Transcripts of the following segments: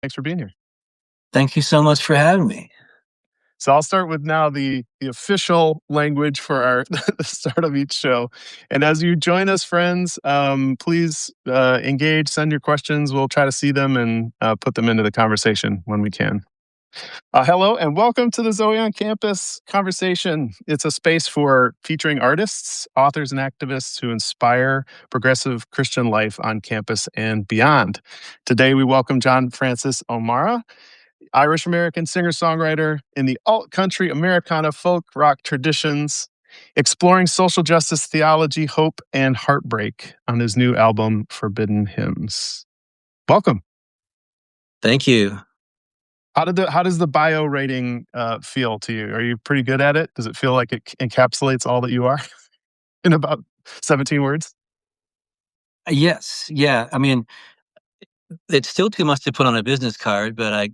Thanks for being here. Thank you so much for having me. So I'll start with now the official language for our the start of each show. And as you join us, friends, please engage, send your questions. We'll try to see them and put them into the conversation when we can. Hello and welcome to the ZOE On Campus conversation. It's a space for featuring artists, authors, and activists who inspire progressive Christian life on campus and beyond. Today, we welcome John Francis O'Mara, Irish American singer songwriter in the alt country Americana folk rock traditions, exploring social justice theology, hope, and heartbreak on his new album, Forbidden Hymns. Welcome. Thank you. How does the bio rating feel to you? Are you pretty good at it? Does it feel like it encapsulates all that you are in about 17 words? Yes, yeah. I mean, it's still too much to put on a business card, but I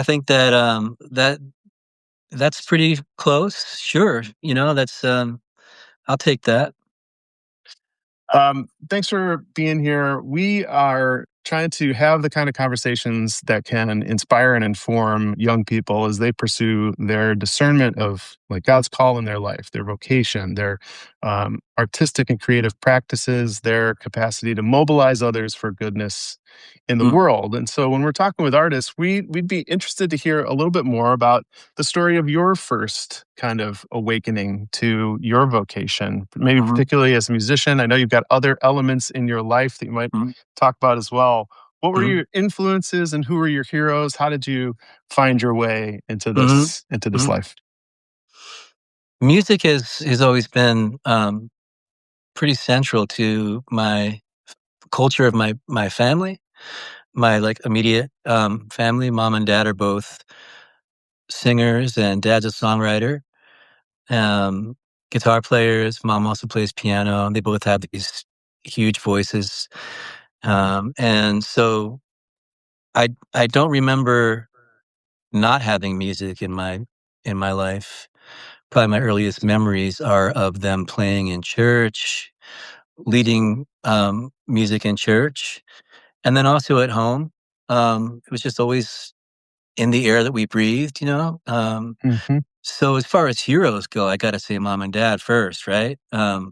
think that that's pretty close. Sure, I'll take that. Thanks for being here. We are trying to have the kind of conversations that can inspire and inform young people as they pursue their discernment of like God's call in their life, their vocation, their artistic and creative practices, their capacity to mobilize others for goodness in the Mm, world. And so when we're talking with artists, we'd be interested to hear a little bit more about the story of your first kind of awakening to your vocation, maybe mhm, particularly as a musician. I know you've got other elements in your life that you might mhm, talk about as well. What were mhm, your influences and who were your heroes? How did you find your way into mhm, this mhm. life? Music has always been pretty central to my culture of my family, my like immediate family. Mom and dad are both singers, and dad's a songwriter. um, Guitar players. Mom also plays piano, and they both have these huge voices. And so I don't remember not having music in my life. Probably my earliest memories are of them playing in church, leading music in church, and then also at home. It was just always in the air that we breathed, you know. Hmm. So as far as heroes go, I got to say mom and dad first, right?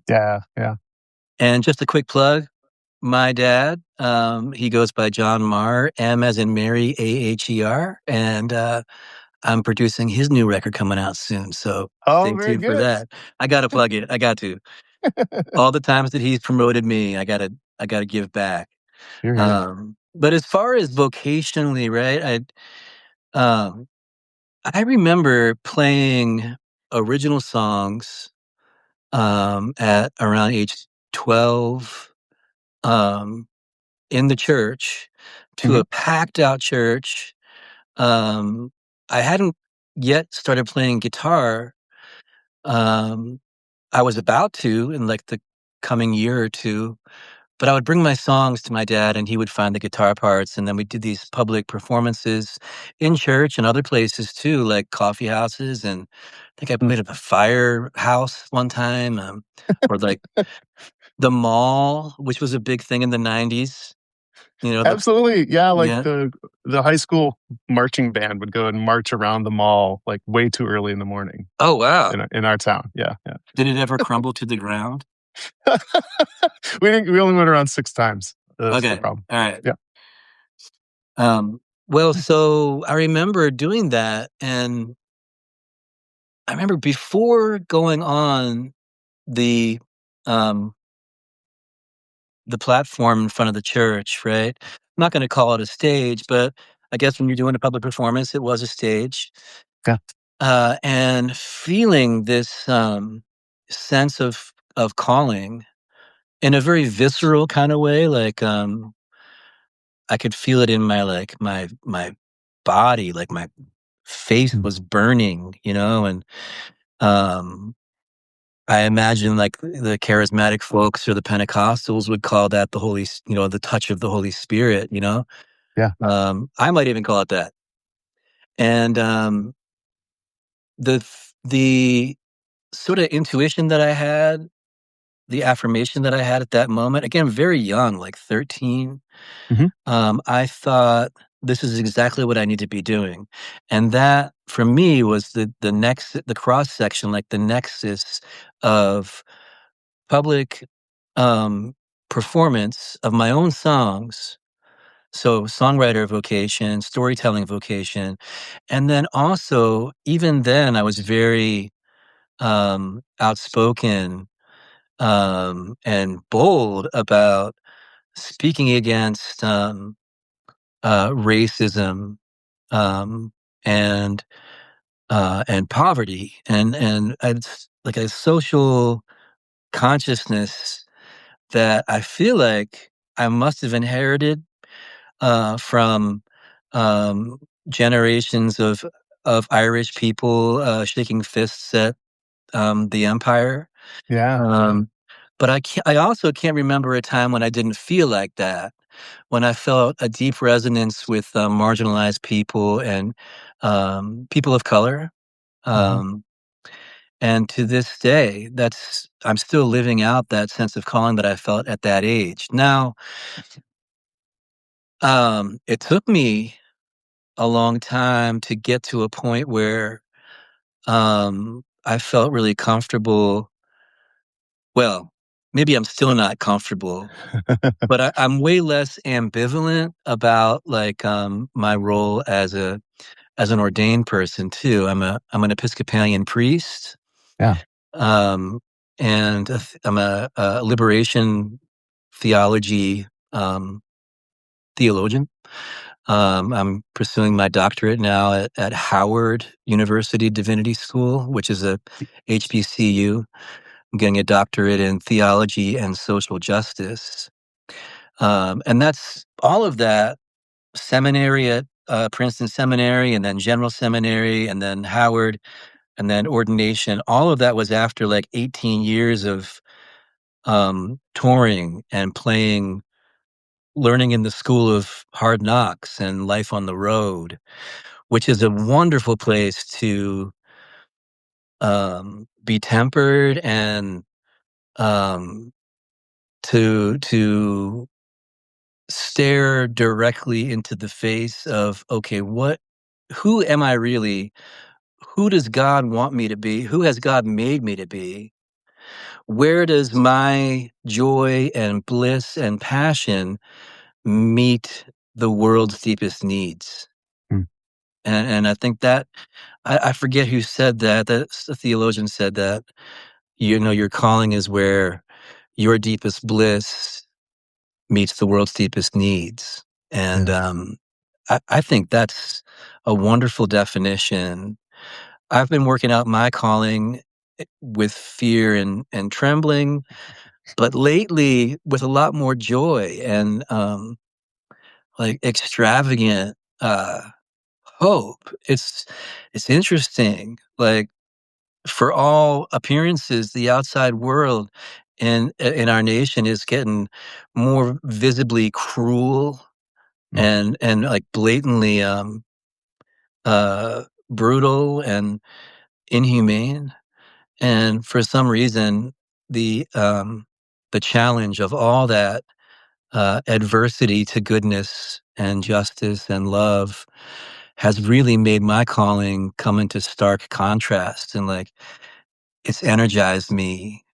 Yeah, yeah. And just a quick plug, my dad, he goes by John Marr, M as in Mary, AHER, and I'm producing his new record coming out soon, so Oh, stay very tuned for good. that. I gotta plug it, I got to. All the times that he's promoted me, I gotta give back. Here, here. But as far as vocationally, right, um, I remember playing original songs, at around age 12, um, in the church, to Hmm. a packed out church. Um, I hadn't yet started playing guitar. Um, I was about to in like the coming year or two, but I would bring my songs to my dad and he would find the guitar parts. And then we did these public performances in church and other places too, like coffee houses. And I think I played at the firehouse one time, or like the mall, which was a big thing in the 90s. You know, Absolutely. Yeah, like yeah. the high school marching band would go and march around the mall like way too early in the morning Oh, wow. in our town. Yeah, Did it ever crumble to the ground? yeah. We only went around 6 times. That's the Okay. problem. All right. Yeah. Well, so I remember doing that, and I remember before going on the um the platform in front of the church, right? I'm not going to call it a stage, but I guess when you're doing a public performance, it was a stage. Yeah. And feeling this sense of calling in a very visceral kind of way, like I could feel it in my like my body, like my face Mm. was burning, you know, and um I imagine like the charismatic folks or the Pentecostals would call that the the touch of the Holy Spirit, you know. Yeah. I might even call it that. And the sort of intuition that I had the affirmation that I had at that moment, again, very young, like 13, Mhm. I thought, "This is exactly what I need to be doing." And that, for me, was the cross section, like the nexus of public, um, performance of my own songs. So songwriter vocation, storytelling vocation, and then also, even then, I was very, outspoken, and bold about speaking against, racism, um, and and poverty, and it's like a social consciousness that I feel like I must have inherited, from, um, generations of Irish people, shaking fists at, the empire. Yeah, yeah. Um, but I also can't remember a time when I didn't feel like that, when I felt a deep resonance with, marginalized people and, people of color. Mhm. Um, and to this day, I'm still living out that sense of calling that I felt at that age. Now, it took me a long time to get to a point where, I felt really comfortable. Well, maybe I'm still not comfortable, but I'm way less ambivalent about, like, my role as an ordained person too. I'm an Episcopalian priest, Yeah. um, and I'm a liberation theology, theologian. I'm pursuing my doctorate now at Howard University Divinity School, which is a HBCU. I'm getting a doctorate in theology and social justice. And that's all of that seminary at Princeton Seminary, and then General Seminary, and then Howard, and then ordination. All of that was after like 18 years of touring and playing, learning in the school of hard knocks and life on the road, which is a wonderful place to be tempered and um, to stare directly into the face of, okay, who am I really? Who does God want me to be? Who has God made me to be? Where does my joy and bliss and passion meet the world's deepest needs? Mm. And I think that I forget who said that. That a theologian said that, your calling is where your deepest bliss meets the world's deepest needs. And Yeah. I think that's a wonderful definition. I've been working out my calling, with fear and trembling, but lately with a lot more joy and, like, extravagant, hope. It's interesting, like, for all appearances, the outside world in our nation is getting more visibly cruel Mm. like, blatantly, brutal and inhumane. And for some reason, the, um, the challenge of all that, adversity to goodness and justice and love has really made my calling come into stark contrast, and, like, it's energized me.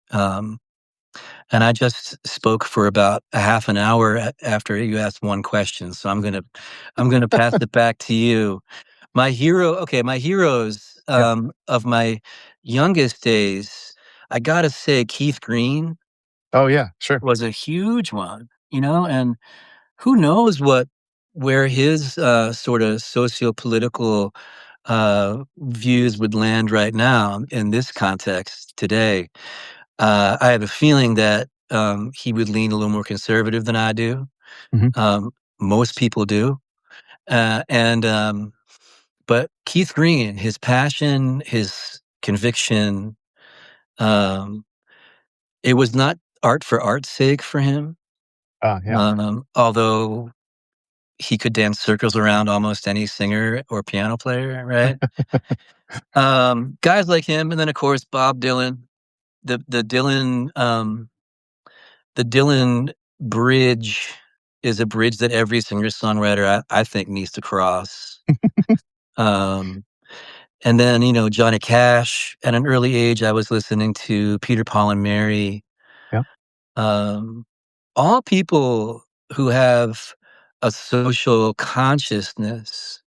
And I just spoke for about a half an hour after you asked one question, so I'm gonna pass it back to you. My heroes, Yeah. of my youngest days, I gotta say Keith Green Oh, yeah, sure. was a huge one, and who knows where his, sort of socio-political, views would land right now in this context today. I have a feeling that, he would lean a little more conservative than I do. Mhm. Um, Most people do. And But Keith Green, his passion, his conviction, um, it was not art for art's sake for him. Yeah. Although he could dance circles around almost any singer or piano player, right? Guys like him, and then of course Bob Dylan, the Dylan. the Dylan bridge is a bridge that every singer-songwriter I think needs to cross. Um, and then, Johnny Cash. At an early age, I was listening to Peter, Paul, and Mary. Yeah. Um, all people who have a social consciousness,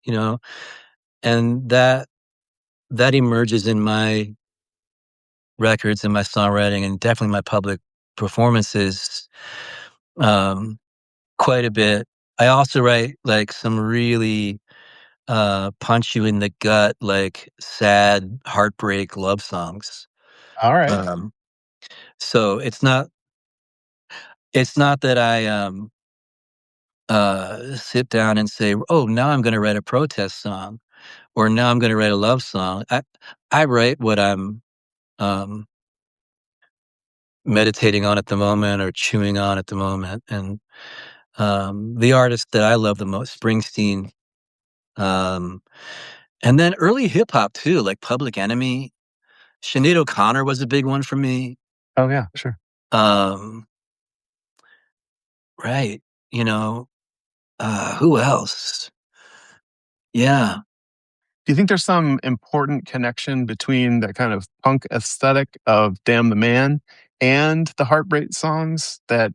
and that emerges in my records and my songwriting and definitely my public performances, um, quite a bit. I also write like some really punch you in the gut, like sad heartbreak love songs. All right. Um, so it's not that I sit down and say, "Oh, now I'm going to write a protest song," or "Now I'm going to write a love song." I write what I'm um, meditating on at the moment or chewing on at the moment, and the artist that I love the most, Springsteen, um, and then early hip hop too, like Public Enemy. Sinead O'Connor was a big one for me. Oh yeah, sure. Um, right, you know, who else? Yeah. Do you think there's some important connection between that kind of punk aesthetic of Damn the Man and the heartbreak songs that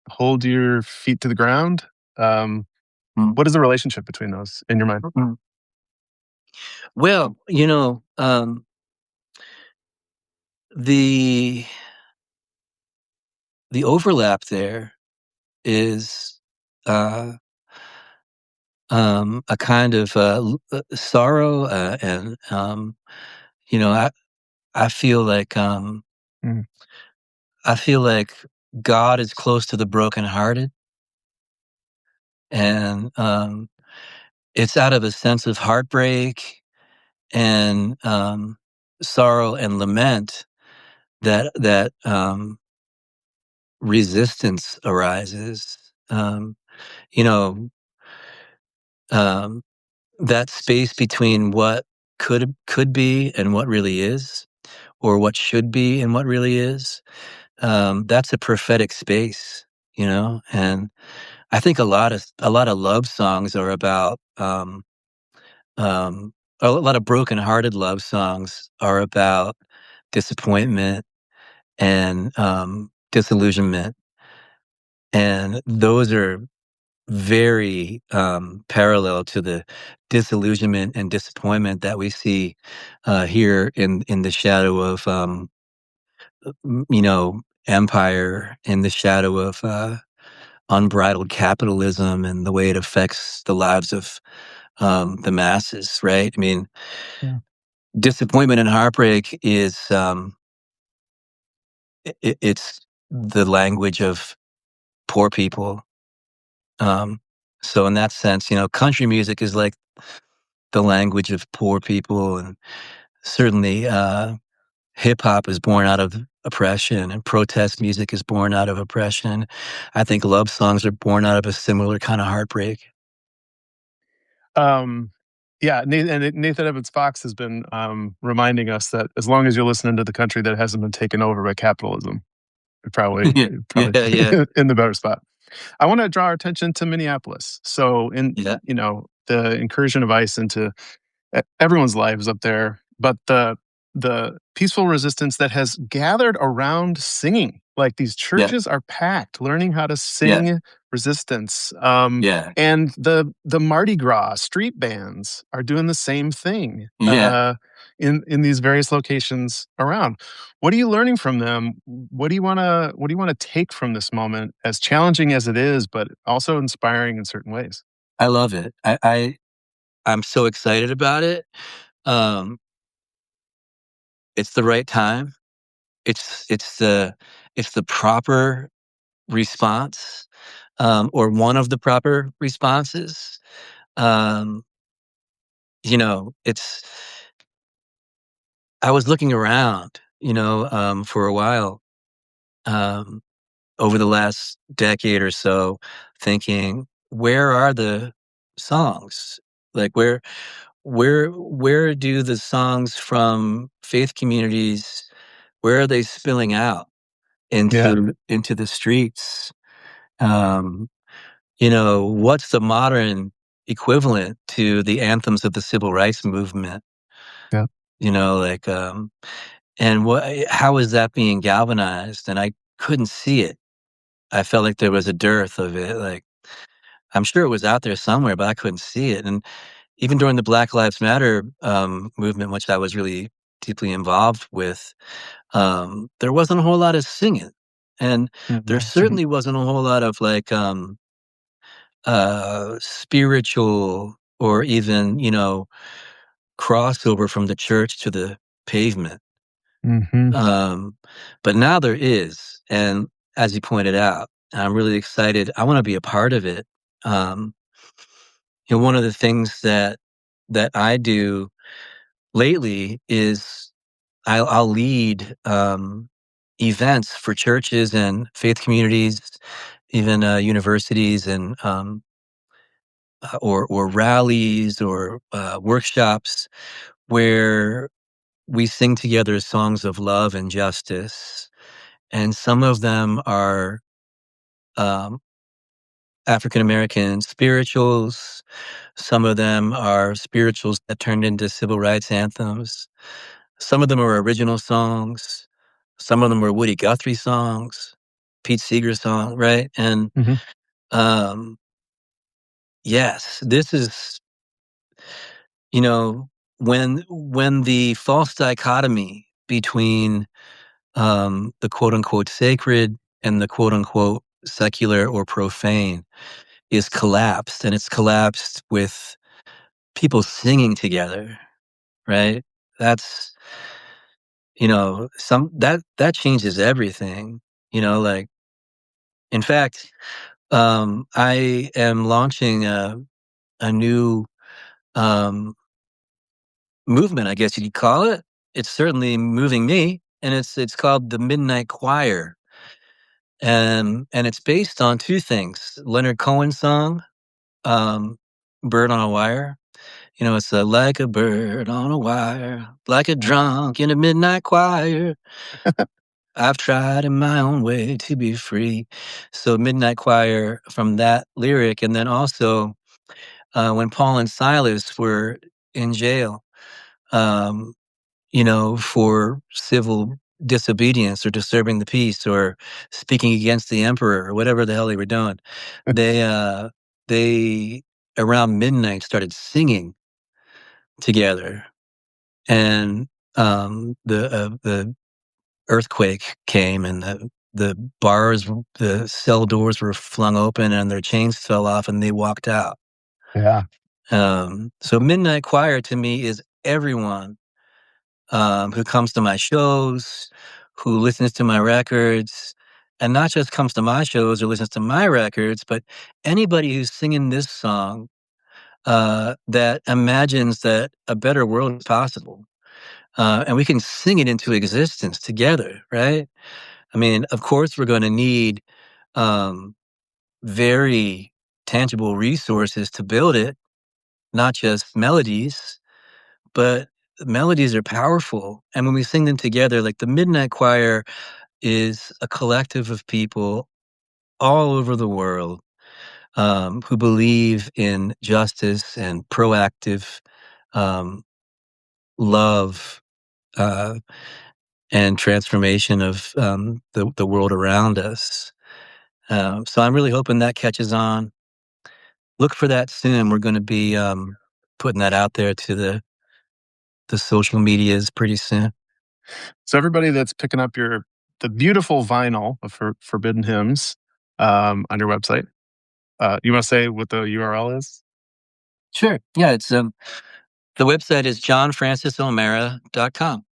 hold your feet to the ground? Um, Mm, what is the relationship between those in your mind? mm. Well, the the overlap there is uh, a kind of sorrow, and you know, I I feel like um, Mm, I feel like God is close to the brokenhearted, and it's out of a sense of heartbreak and sorrow and lament that resistance arises. You know, um, that space between what could be and what really is, or what should be and what really is. That's a prophetic space, and I think a lot of love songs are about a lot of broken-hearted love songs are about disappointment and disillusionment, and those are very parallel to the disillusionment and disappointment that we see here in the shadow of empire, in the shadow of unbridled capitalism and the way it affects the lives of the masses, right? I mean, yeah. disappointment and heartbreak is it's the language of poor people. Um, so in that sense, country music is like the language of poor people, and certainly hip hop is born out of oppression, and protest music is born out of oppression. I think love songs are born out of a similar kind of heartbreak. Um, yeah, Nathan Evans Fox has been reminding us that as long as you're listening to the country that hasn't been taken over by capitalism, you're probably Yeah, you're probably yeah, yeah, in the better spot. I want to draw our attention to Minneapolis. So, in yeah, the incursion of ICE into everyone's lives up there, but the peaceful resistance that has gathered around singing. Like these yeah, churches are packed, learning how to yeah, sing resistance. yeah, And the Mardi Gras street bands are doing the same thing yeah. in these various locations around. What are you learning from them? What do you want to take from this moment, as challenging as it is, but also inspiring in certain ways? I love it. I'm so excited about it. Um, it's the right time. It's the proper response, or one of the proper responses. Um, it's I was looking around, for a while, um, over the last decade or so, thinking, where are the songs? Like where do the songs from faith communities, where are they spilling out? Yeah. into the streets. Um, what's the modern equivalent to the anthems of the civil rights movement? Yeah. Like, and how is that being galvanized? And I couldn't see it. I felt like there was a dearth of it. Like, I'm sure it was out there somewhere, but I couldn't see it. And even during the Black Lives Matter movement, which I was really deeply involved with, there wasn't a whole lot of singing, and there Mhm. certainly wasn't a whole lot of like spiritual or even crossover from the church to the pavement. Mhm. Um, but now there is, and as you pointed out, I'm really excited. I want to be a part of it. Um, one of the things that I do lately is I'll lead events for churches and faith communities, even universities, and or rallies or workshops where we sing together songs of love and justice. And some of them are um, African American spirituals. Some of them are spirituals that turned into civil rights anthems. Some of them are original songs. Some of them were Woody Guthrie songs, Pete Seeger song, right? And Mhm. um, yes, this is you know when the false dichotomy between the quote unquote sacred and the quote unquote secular or profane is collapsed, and it's collapsed with people singing together, right? That's some that changes everything. Like, in fact, I am launching a new um, movement, I guess you could call it. It's certainly moving me, and it's called the Midnight Choir, and it's based on two things: Leonard Cohen's song, um, "Bird on a Wire." It's like a bird on a wire, like a drunk in a midnight choir. I've tried in my own way to be free. So Midnight Choir from that lyric, and then also when Paul and Silas were in jail, um, for civil disobedience or disturbing the peace or speaking against the emperor or whatever the hell they were doing, they they around midnight started singing together, and the earthquake came, and the cell doors were flung open, and their chains fell off, and they walked out. Yeah. So Midnight Choir to me is everyone who comes to my shows, who listens to my records, and not just comes to my shows or listens to my records, but anybody who's singing this song that imagines that a better world is possible. And we can sing it into existence together, right? I mean, of course, we're going to need um, very tangible resources to build it, not just melodies, but melodies are powerful. And when we sing them together, like the Midnight Choir is a collective of people all over the world who believe in justice and proactive um, love uh, and transformation of the world around us. So I'm really hoping that catches on. Look for that soon. We're going to be putting that out there to the social medias pretty soon. So everybody that's picking up the beautiful vinyl of Forbidden Hymns on your website, you want to say what the URL is? Sure. Yeah, it's the website is johnfrancisomera.com.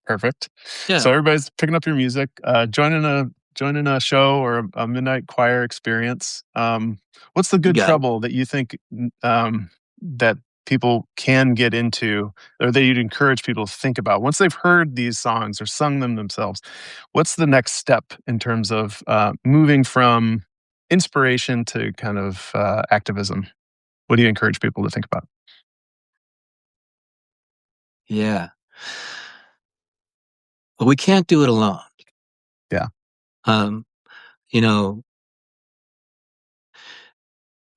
Perfect. Yeah, So everybody's picking up your music, joining a show or a midnight choir experience. What's the you good got it. trouble that you think that people can get into, or that you'd encourage people to think about once they've heard these songs or sung them themselves? What's the next step in terms of moving from inspiration to kind of activism? What do you encourage people to think about? Yeah. Well, we can't do it alone. Yeah. Um, you know,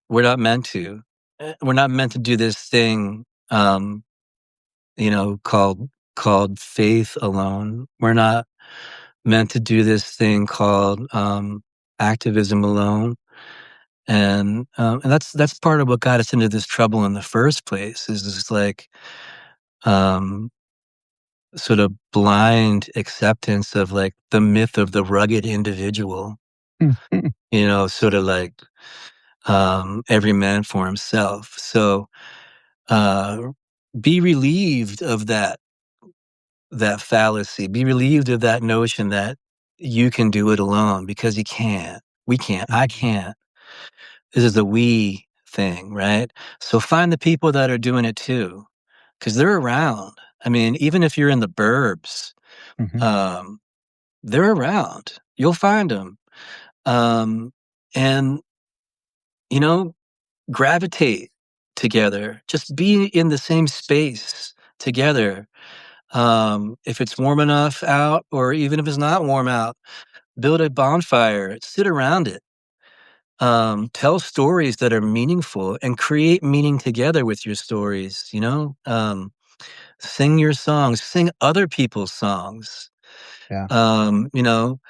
we're not meant to. We're not meant to do this thing, called faith alone. We're not meant to do this thing called activism alone. And that's part of what got us into this trouble in the first place. Is this like um, sort of blind acceptance of like the myth of the rugged individual. Sort of like every man for himself. So uh, be relieved of that fallacy. Be relieved of that notion that you can do it alone because you can't. We can't. I can't. This is a we thing, right? So find the people that are doing it too, because they're around. I mean, even if you're in the burbs, Mhm. um, they're around. You'll find them. Um, and, you know, gravitate together. Just be in the same space together. If it's warm enough out, or even if it's not warm out, build a bonfire, sit around it. Tell stories that are meaningful and create meaning together with your stories, sing your songs, sing other people's songs. Yeah. Um, you know,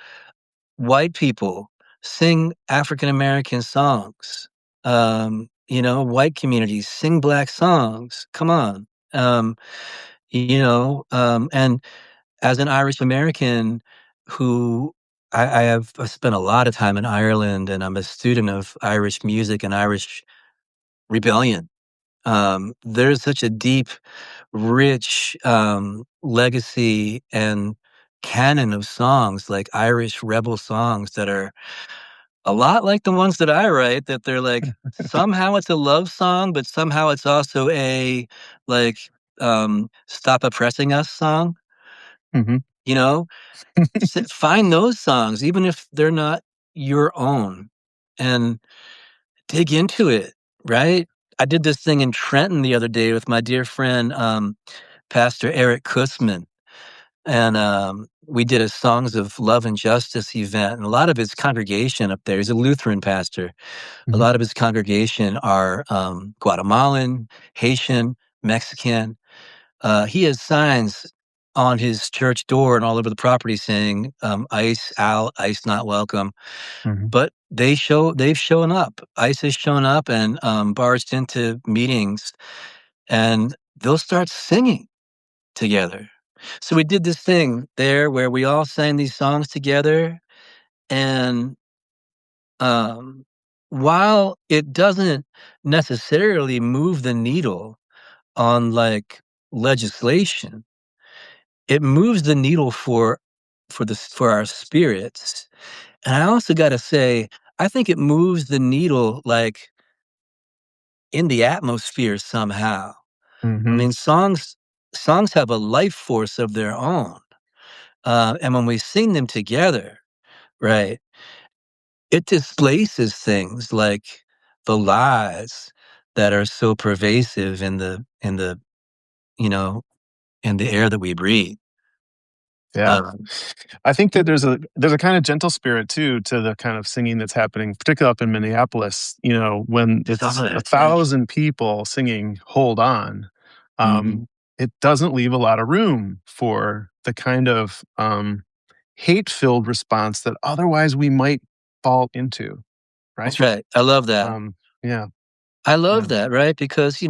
White people sing African American songs. White communities sing Black songs. Come on. And as an Irish American who I spent a lot of time in Ireland, and I'm a student of Irish music and Irish rebellion. There's such a deep, rich legacy and canon of songs, like Irish rebel songs, that are a lot like the ones that I write. That they're like, somehow it's a love song, but somehow it's also a like stop oppressing us song. Mhm. You know, find those songs, even if they're not your own, and dig into it, right? I did this thing in Trenton the other day with my dear friend, Pastor Eric Kussman, and we did a Songs of Love and Justice event. And a lot of his congregation up there, he's a Lutheran pastor. A Mhm. lot of his congregation are Guatemalan, Haitian, Mexican. He has signs on his church door and all over the property saying "ICE out, ICE not welcome." Mhm. But they've shown up. ICE has shown up and barged into meetings, and they'll start singing together. So we did this thing there where we all sang these songs together, and um, while it doesn't necessarily move the needle on like legislation, it moves the needle for our spirits. And I also got to say, I think it moves the needle like in the atmosphere somehow. I Mhm. mean, songs have a life force of their own, and when we sing them together, right, it displaces things like the lies that are so pervasive you know in the air that we breathe. Yeah. Um, I think that there's a kind of gentle spirit too to the kind of singing that's happening, particularly up in Minneapolis. When some it's of a it, yeah. thousand people singing "Hold On," Hmm. it doesn't leave a lot of room for the kind of hate-filled response that otherwise we might fall into. Right? That's right. I love that. Um, yeah, I love yeah. that, right? Because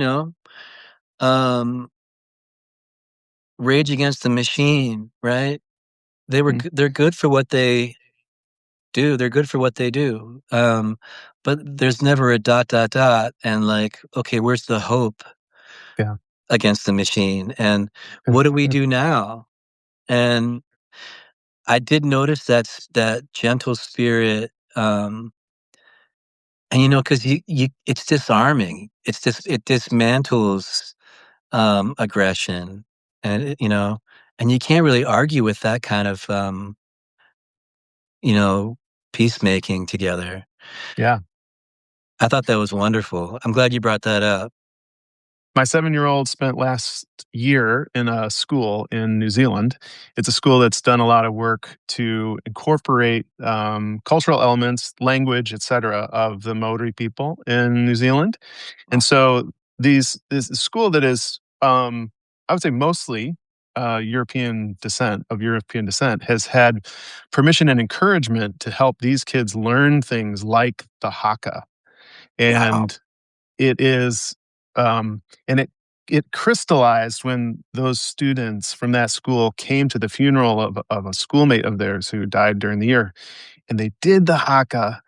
um, Rage Against the Machine, right? Mm, They're good for what they do. They're good for what they do. But there's never a dot dot dot and like, okay, where's the hope yeah. against the machine? And Good, what do we good. do now? And I did notice that gentle spirit. And because it's disarming. It dismantles aggression, and and you can't really argue with that kind of you know peacemaking together. Yeah. I thought that was wonderful. I'm glad you brought that up. my 7-year-old spent last year in a school in New Zealand. It's a school that's done a lot of work to incorporate cultural elements, language, etc., of the Maori people in New Zealand. And so this school that is, I would say, mostly European descent, has had permission and encouragement to help these kids learn things like the haka. Wow. And it is, and it crystallized when those students from that school came to the funeral of a schoolmate of theirs who died during the year, and they did the haka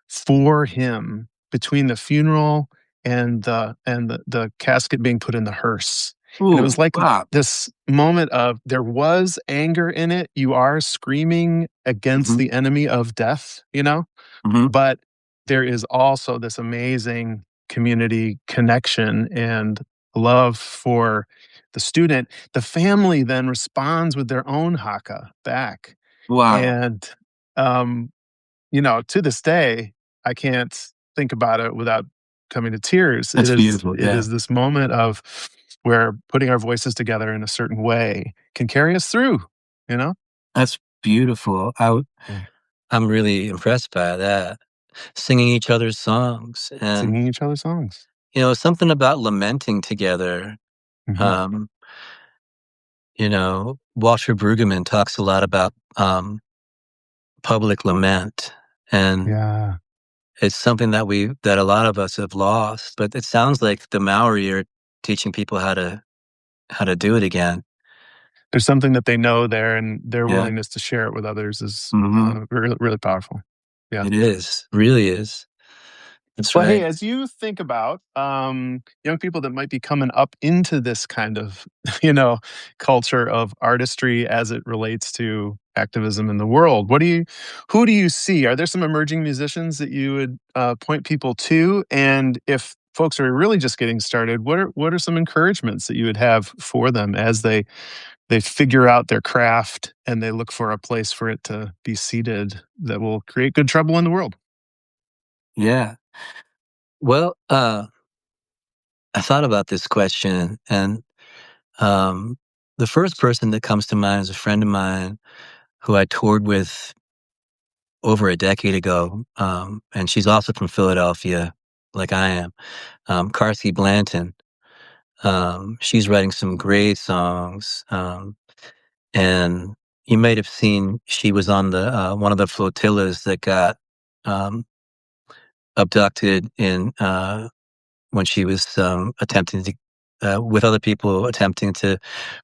for him between the funeral and the casket being put in the hearse. And it was Ooh, like wow. this moment of, there was anger in it. You are screaming against Mhm, the enemy of death, you know? mhm. But there is also this amazing community connection and love for the student. The family then responds with their own haka back. Wow. And, um, to this day, I can't think about it without coming to tears. It That's is beautiful, it yeah. is this moment of where putting our voices together in a certain way can carry us through, you know? That's beautiful. Yeah. I'm really impressed by that. Singing each other's songs and, Singing each other's songs. something about lamenting together. Mhm. Um, Walter Brueggemann talks a lot about, public lament, and Yeah. it's something that a lot of us have lost, but it sounds like the Maori are teaching people how to do it again. There's something that they know there, and their Yeah. willingness to share it with others is, Mhm. really, really powerful. Yeah. It is, really is. That's Well, hey, right. as you think about young people that might be coming up into this kind of, you know, culture of artistry as it relates to activism in the world, who do you see? Are there some emerging musicians that you would point people to? And if folks are really just getting started, what are some encouragements that you would have for them as they figure out their craft and they look for a place for it to be seated that will create good trouble in the world? Yeah. Well, I thought about this question, and the first person that comes to mind is a friend of mine who I toured with over a decade ago, and she's also from Philadelphia, like I am. Carthy Blanton. She's writing some great songs, and you might have seen she was on the one of the flotillas that got um, abducted in when she was attempting to. With other people attempting to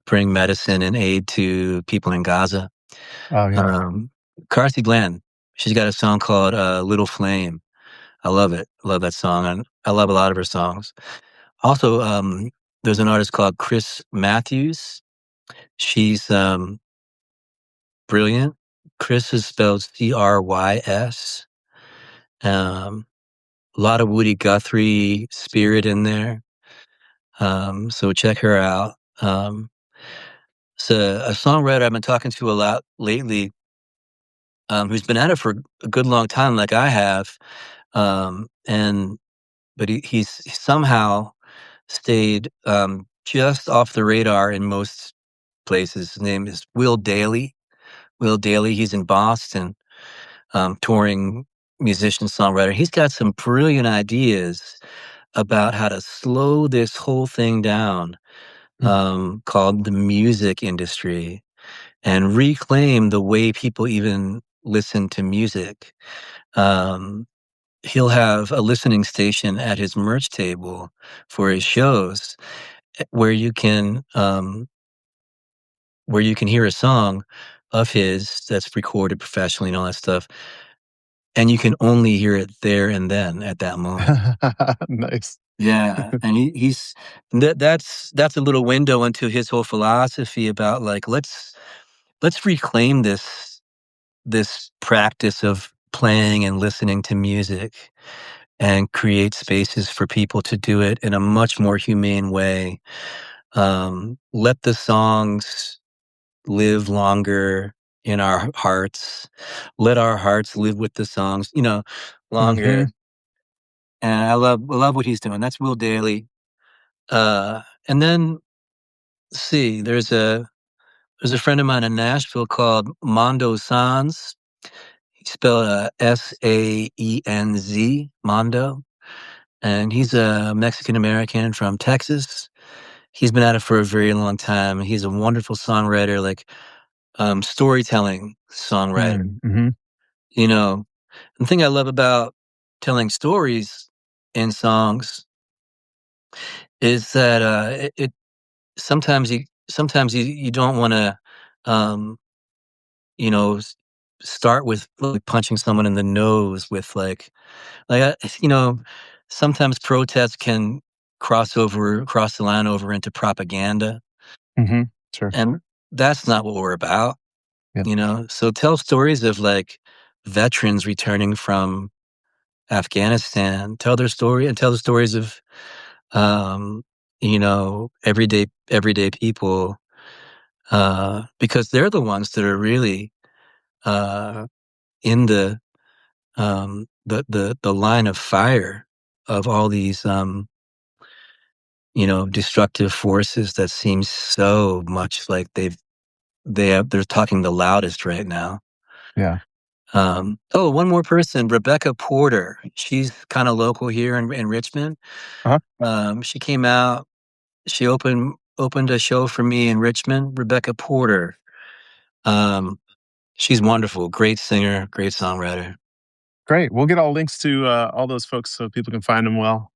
bring medicine and aid to people in Gaza. Oh yeah. Um, Carthy Bland, she's got a song called "Little Flame." I love it. I love that song, and I love a lot of her songs. Also, there's an artist called Chris Matthews. She's brilliant. Chris is spelled Crys. A lot of Woody Guthrie spirit in there. So check her out. It's a songwriter I've been talking to a lot lately, who's been at it for a good long time, like I have. And but he's somehow stayed just off the radar in most places. His name is Will Daly. Will Daly. He's in Boston, touring musician songwriter. He's got some brilliant ideas about how to slow this whole thing down, Mm. called the music industry, and reclaim the way people even listen to music. Um, he'll have a listening station at his merch table for his shows, where you can hear a song of his that's recorded professionally and all that stuff, and you can only hear it there and then at that moment. Nice. Yeah, and that's a little window into his whole philosophy about, like, let's reclaim this practice of playing and listening to music and create spaces for people to do it in a much more humane way. Let the songs live longer in our hearts. Let our hearts live with the songs, Mhm. longer. And I love what he's doing. That's Will Daly. And then let's see, there's a friend of mine in Nashville called Mondo Sanz. He spelled Saenz, Mondo, and he's a Mexican American from Texas. He's been at it for a very long time. He's a wonderful songwriter, like storytelling songwriter. Mm-hmm. You know, the thing I love about telling stories in songs is that it sometimes you don't want to um, you know s- start with like punching someone in the nose with you know, sometimes protests can cross the line over into propaganda, Mm-hmm. Sure. and that's not what we're about, Yeah. you know? So tell stories of, like, veterans returning from Afghanistan, tell their story and tell the stories of, um, everyday people, because they're the ones that are really, uh, in the line of fire of all these, destructive forces that seem so much like they're talking the loudest right now. Yeah. Oh, one more person, Rebecca Porter. She's kind of local here in Richmond. Uh-huh. She came out. She opened a show for me in Richmond. Rebecca Porter. Um, she's wonderful. Great singer. Great songwriter. Great. We'll get all links to all those folks so people can find them well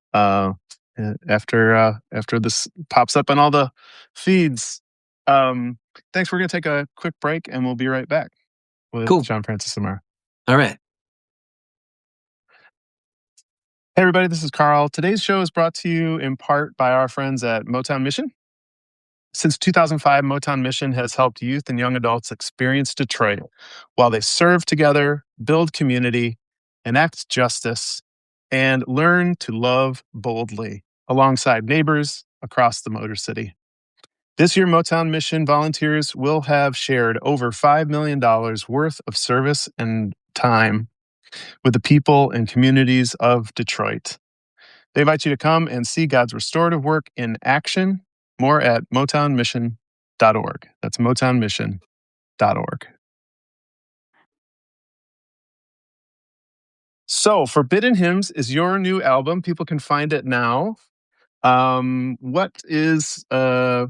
after this pops up on all the feeds. Thanks. We're going to take a quick break and we'll be right back with Cool. John Francis Samara. All right. Hey, everybody. This is Carl. Today's show is brought to you in part by our friends at Motown Mission. Since 2005, Motown Mission has helped youth and young adults experience Detroit while they serve together, build community, enact justice, and learn to love boldly alongside neighbors across the Motor City. This year, Motown Mission volunteers will have shared over $5 million worth of service and time with the people and communities of Detroit. They invite you to come and see God's restorative work in action. More at motownmission.org. That's motownmission.org. So, Forbidden Hymns is your new album. People can find it now. What is it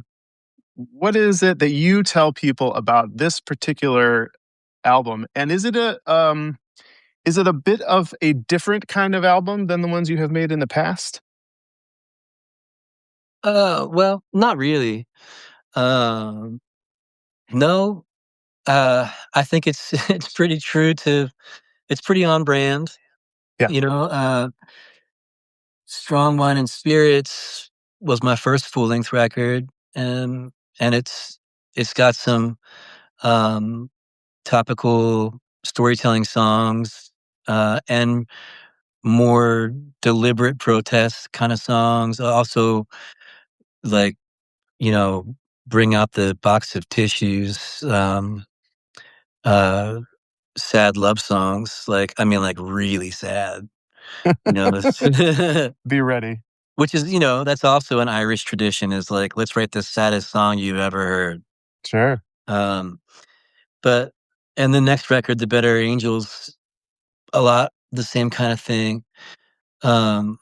that you tell people about this particular album? And is it a bit of a different kind of album than the ones you have made in the past? Well, not really. Um, no. I think it's it's pretty true to it's pretty on brand. Yeah. You know, Strong Wine and Spirits was my first full-length record, and it's got some, um, topical storytelling songs, and more deliberate protest kinda songs. Also, like, you know, bring out the box of tissues, uh, sad love songs, like, really sad, you know? Be ready. Which is, that's also an Irish tradition is like, let's write the saddest song you've ever heard. Sure. Um, but and the next record, The Better Angels, a lot the same kind of thing. Um,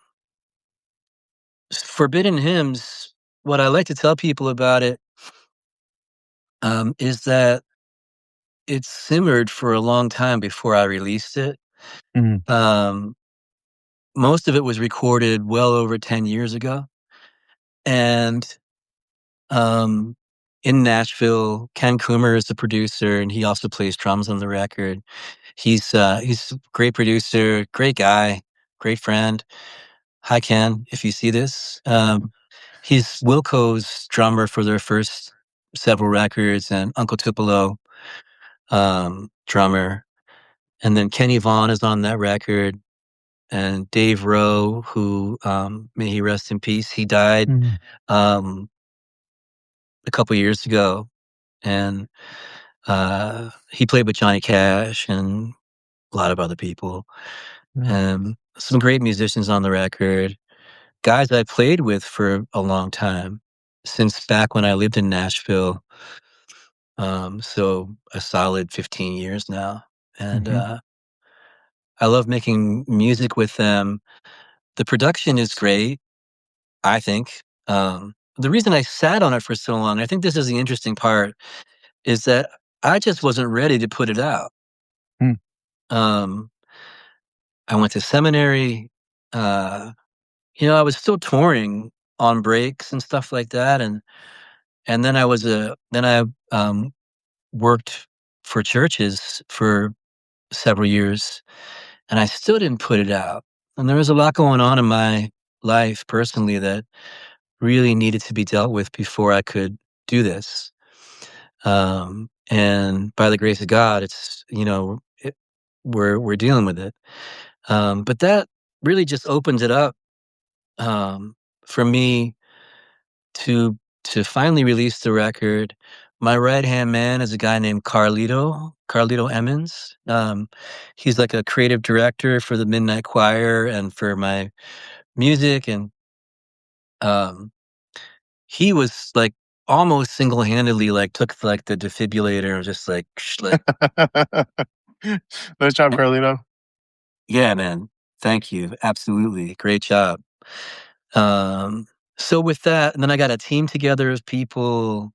Forbidden Hymns, what I like to tell people about it, is that it simmered for a long time before I released it. Mhm. Um, Most of it was recorded well over 10 years ago. And Um, in Nashville, Ken Coomer is the producer, and he also plays drums on the record. He's a great producer, great guy, great friend. Hi, Ken, if you see this. He's Wilco's drummer for their first several records, and Uncle Tupelo, drummer. And then Kenny Vaughn is on that record, and Dave Rowe, who, may he rest in peace. He died, Mhm. um, a couple years ago, and he played with Johnny Cash and a lot of other people, Yeah. and some great musicians on the record. guys I played with for a long time, since back when I lived in Nashville, so a solid 15 years now, and, Hmm. I love making music with them. The production is great, I think. The reason I sat on it for so long, I think this is the interesting part, is that I just wasn't ready to put it out. Mm. Um, I went to seminary, uh, I was still touring on breaks and stuff like that, and then I, worked for churches for several years, and I still didn't put it out. And there was a lot going on in my life personally that really needed to be dealt with before I could do this. And by the grace of God, we're dealing with it. But that really just opens it up um, for me to finally release the record. My right hand man is a guy named Carlito Emmons. He's like a creative director for the Midnight Choir and for my music, and um, he was like almost single handedly like took like the defibrillator and just like Nice job, Carlito. yeah, man, thank you, absolutely, great job. Um, so with that, and then I got a team together of people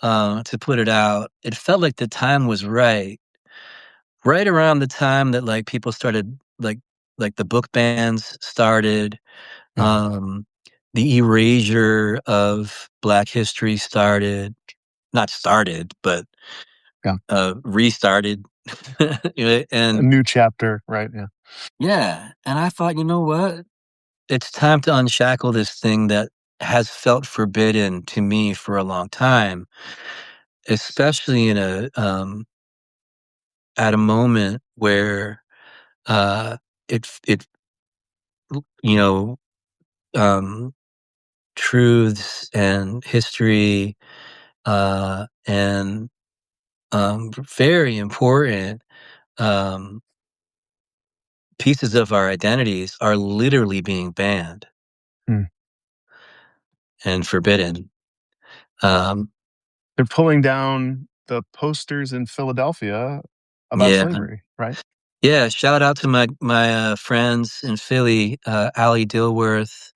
to put it out. It felt like the time was right around the time that like people started like the book bans started, Yeah. um, the erasure of Black history started, not started, but Yeah. restarted. A And new chapter, right? Yeah. yeah, and I thought, you know what? It's time to unshackle this thing that has felt forbidden to me for a long time, especially at a moment where uh, it you know um, truths and history and very important um, pieces of our identities are literally being banned Mm. and forbidden. Um, They're pulling down the posters in Philadelphia about yeah, slavery, right? yeah. Shout out to my friends in Philly, Ali Dilworth,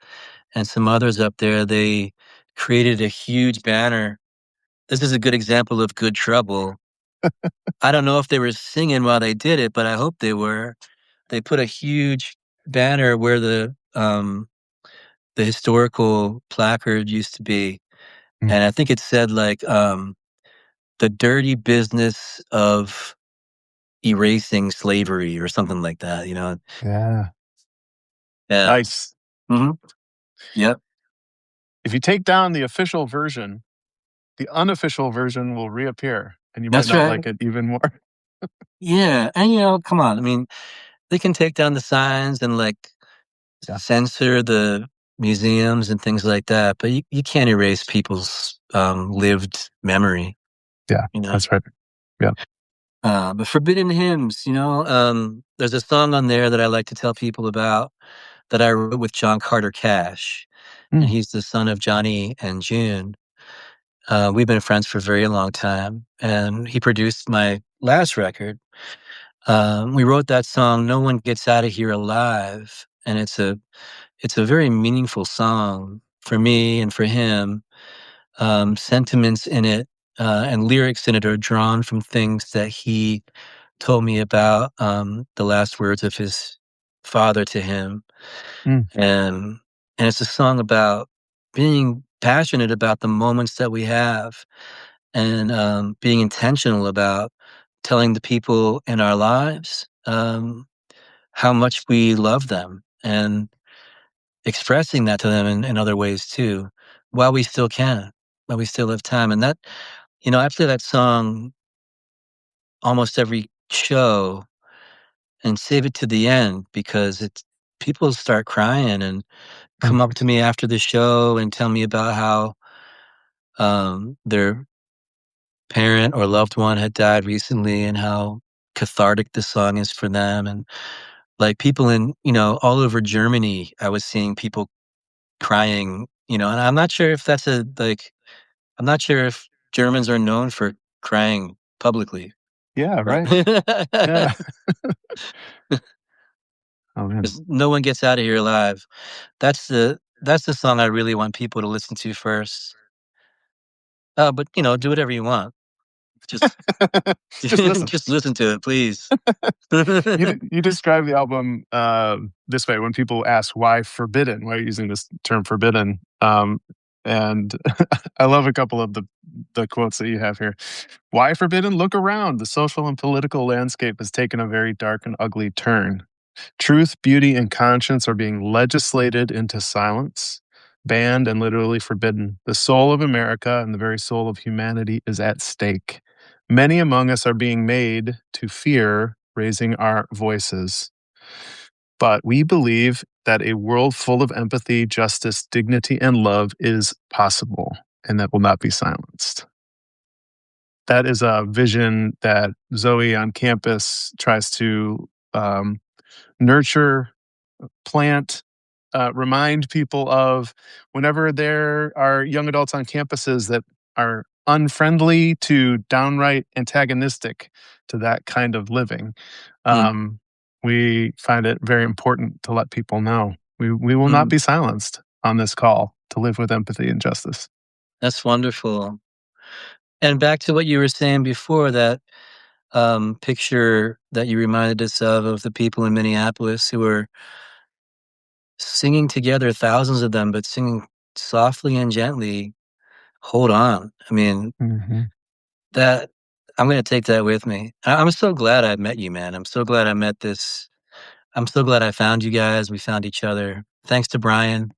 and some others up there. They created a huge banner. This is a good example of good trouble. I don't know if they were singing while they did it, but I hope they were. They put a huge banner where the historical placard used to be, Mm. and I think it said like the dirty business of erasing slavery or something like that. Yeah. Yeah. Nice. Hmm. Yep. If you take down the official version, the unofficial version will reappear and you might That's not right. like it even more. Yeah, and come on. I mean, they can take down the signs and like Yeah. censor the museums and things like that, but you can't erase people's lived memory, Yeah. you know. That's right. Yeah. But forbidden hymns, there's a song on there that I like to tell people about that I wrote with John Carter Cash, and Mm. he's the son of Johnny and June. We've been friends for a very long time, and he produced my last record. We wrote that song, "No One Gets Out of Here Alive," and it's a very meaningful song for me and for him. Sentiments in it and lyrics in it are drawn from things that he told me about, the last words of his father to him, Mm. and it's a song about being passionate about the moments that we have, and being intentional about telling the people in our lives how much we love them, and expressing that to them in other ways too, while we still can, while we still have time. And that, I play that song almost every show and save it to the end because it's people start crying and Mm. come up to me after the show and tell me about how their parent or loved one had died recently and how cathartic the song is for them. And like people in, all over Germany, I was seeing people crying, and I'm not sure if that's I'm not sure if Germans are known for crying publicly, Yeah, but right. Yeah. Oh man. 'cause no one gets out of here alive. That's the song I really want people to listen to first. But, do whatever you want. Just Just listen. just listen to it, please. You describe the album this way when people ask why forbidden, why are you using this term forbidden? And I love a couple of the quotes that you have here. Why forbidden? Look around. The social and political landscape has taken a very dark and ugly turn. Truth, beauty, and conscience are being legislated into silence, banned, and literally forbidden. The soul of America and the very soul of humanity is at stake. Many among us are being made to fear raising our voices. But we believe that a world full of empathy, justice, dignity, and love is possible, and that will not be silenced. That is a vision that Zoe on Campus tries to nurture, plant, remind people of whenever there are young adults on campuses that are unfriendly to downright antagonistic to that kind of living. Mm, Um, we find it very important to let people know we will not mm. be silenced on this call to live with empathy and justice. That's wonderful. And back to what you were saying before, that, picture that you reminded us of the people in Minneapolis who were singing together, thousands of them, but singing softly and gently, "Hold on." I mean, Mhm. that I'm gonna take that with me. I'm so glad I met you, man. I'm so glad I found you guys, we found each other. Thanks to Brian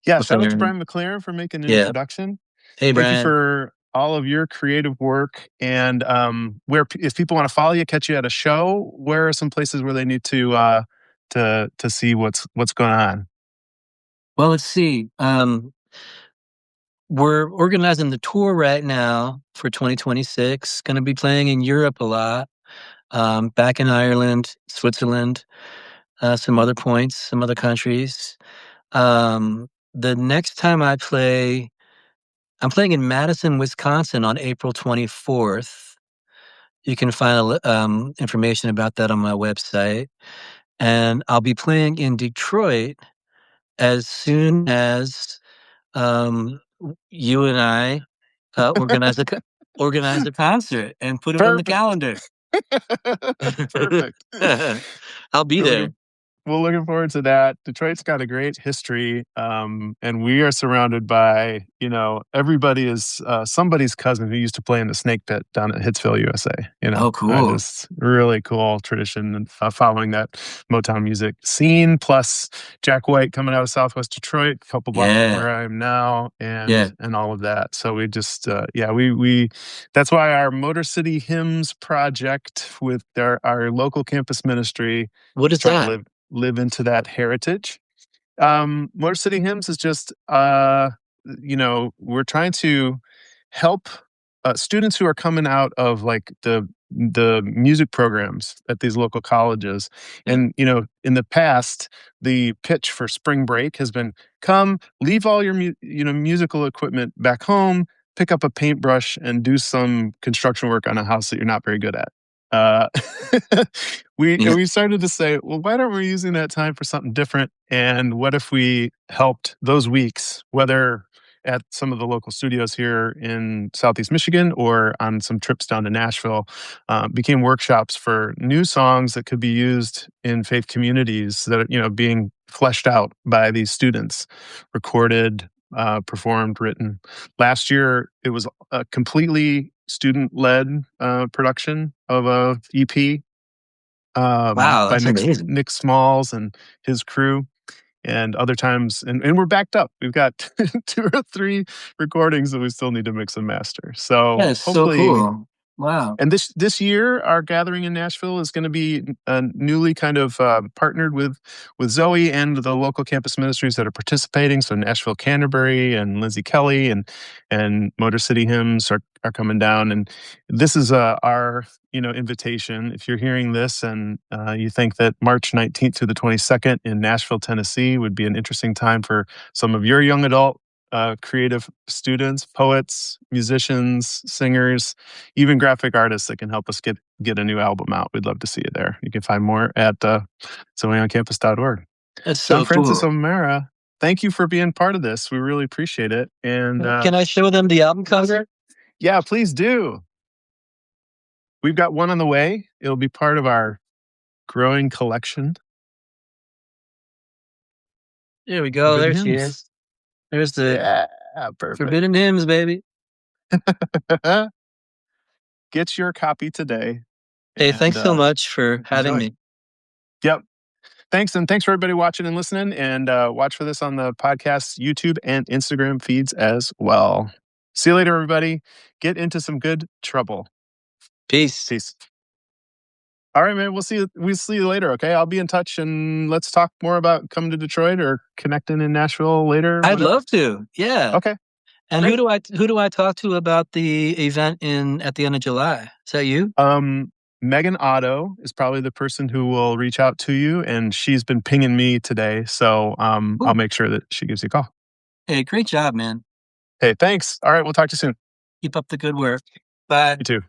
Yeah, shout out to McLaren. Brian McLaren for making an Yeah. introduction. Hey, Thank you Brian. for all of your creative work. And if people want to follow you, catch you at a show, where are some places where they need to see what's going on? Well, let's see. We're organizing the tour right now for 2026. Gonna be playing in Europe a lot, back in Ireland, Switzerland, some other points, some other countries. The next time I'm playing in Madison, Wisconsin on April 24th. You can find information about that on my website. And I'll be playing in Detroit as soon as you and I organize organize a concert and put it on the Perfect. calendar. Perfect. I'll be We're there. looking We're looking forward to that. Detroit's got a great history, and we are surrounded by, everybody is somebody's cousin who used to play in the Snake Pit down at Hitsville, USA. Oh, cool. Just really cool tradition and following that Motown music scene. Plus, Jack White coming out of Southwest Detroit, a couple blocks from Yeah, where I am now, and yeah. and all of that. So we just, yeah, we that's why our Motor City Hymns project with our local campus ministry What is is trying to that? live into that heritage. Motor City Hymns is just, we're trying to help students who are coming out of like the music programs at these local colleges. Yeah. And in the past, the pitch for spring break has been come, leave all your musical equipment back home, pick up a paintbrush, and do some construction work on a house that you're not very good at. Uh, Yeah. we started to say, well, why don't we using that time for something different? And what if we helped those weeks, whether at some of the local studios here in Southeast Michigan or on some trips down to Nashville, became workshops for new songs that could be used in faith communities that are, being fleshed out by these students, recorded, performed, written. Last year, it was a completely student-led production of a EP Wow, by that's amazing. Nick Smalls and his crew. And other times, and we're backed up. We've got two or three recordings that we still need to mix and master. Yeah, So it's so hopefully, cool. Wow. And this year, our gathering in Nashville is going to be newly kind of partnered with ZOE and the local campus ministries that are participating. So Nashville Canterbury and Lindsay Kelly and Motor City Hymns are coming down. And this is our invitation. If you're hearing this and you think that March 19th through the 22nd in Nashville, Tennessee would be an interesting time for some of your young adult creative students, poets, musicians, singers, even graphic artists that can help us get a new album out. We'd love to see you there. You can find more at zoeoncampus.org. That's John so Francis cool. O'Mara, thank you for being part of this. We really appreciate it. And Can I show them the album cover? yeah, please do. We've got one on the way. It'll be part of our growing collection. There we go. Forbidden There she Hymns. is. There's the Perfect. Forbidden Hymns, baby. Get your copy today. Hey, thanks so much for having me. Yep. Thanks. And thanks for everybody watching and listening. And watch for this on the podcast, YouTube, and Instagram feeds as well. See you later, everybody. Get into some good trouble. Peace. Peace. All right, man. We'll see you later. Okay. I'll be in touch and let's talk more about coming to Detroit or connecting in Nashville later. I'd love to. Yeah. Okay. And who do I talk to about the event at the end of July? Is that you? Megan Otto is probably the person who will reach out to you, and she's been pinging me today. So I'll make sure that she gives you a call. Hey, great job, man. Hey, thanks. All right. We'll talk to you soon. Keep up the good work. Bye. You too.